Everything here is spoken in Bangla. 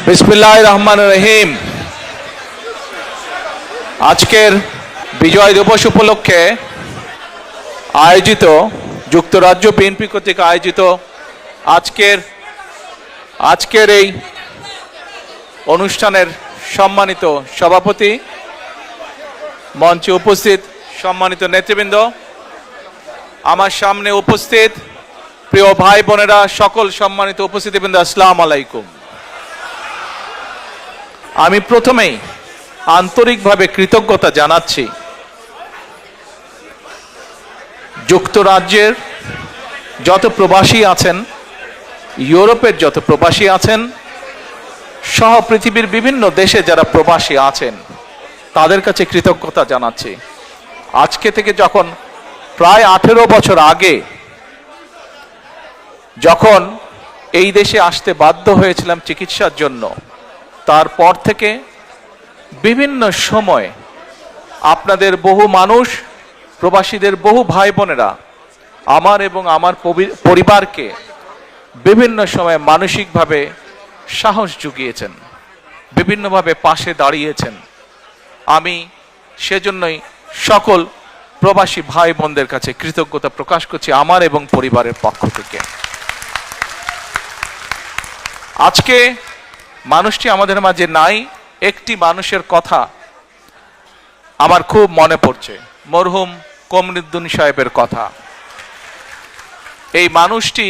বিসমিল্লাহির রহমানির রহিম। আজকের বিজয় দিবস উপলক্ষে আয়োজিত যুক্তরাজ্য বিএনপি কর্তৃক আয়োজিত আজকের এই অনুষ্ঠানের সম্মানিত সভাপতি, মঞ্চে উপস্থিত সম্মানিত নেতৃবৃন্দ, আমার সামনে উপস্থিত প্রিয় ভাই বোনেরা, সকল সম্মানিত উপস্থিতিবৃন্দ, আসসালামু আলাইকুম। আমি প্রথমেই আন্তরিকভাবে কৃতজ্ঞতা জানাচ্ছি যুক্তরাজ্যের যত প্রবাসী আছেন, ইউরোপের যত প্রবাসী আছেন, সহ পৃথিবীর বিভিন্ন দেশে যারা প্রবাসী আছেন তাদের কাছে কৃতজ্ঞতা জানাচ্ছি। আজকে থেকে যখন প্রায় 18 বছর আগে যখন এই দেশে আসতে বাধ্য হয়েছিলাম চিকিৎসার জন্য, তারপর থেকে বিভিন্ন সময় আপনাদের বহু মানুষ, প্রবাসীদের বহু ভাই বোনেরা আমার এবং আমার পরিবারকে বিভিন্ন সময় মানসিকভাবে সাহস জুগিয়েছেন, বিভিন্নভাবে পাশে দাঁড়িয়েছেন। আমি সেজন্যই সকল প্রবাসী ভাই বোনদের কাছে কৃতজ্ঞতা প্রকাশ করছি আমার এবং পরিবারের পক্ষ থেকে। আজকে মানুষটি আমাদের মাঝে নাই, একটি মানুষের কথা আমার খুব মনে পড়ছে, মরহুম কমরুদ্দিন সাহেবের কথা। এই মানুষটি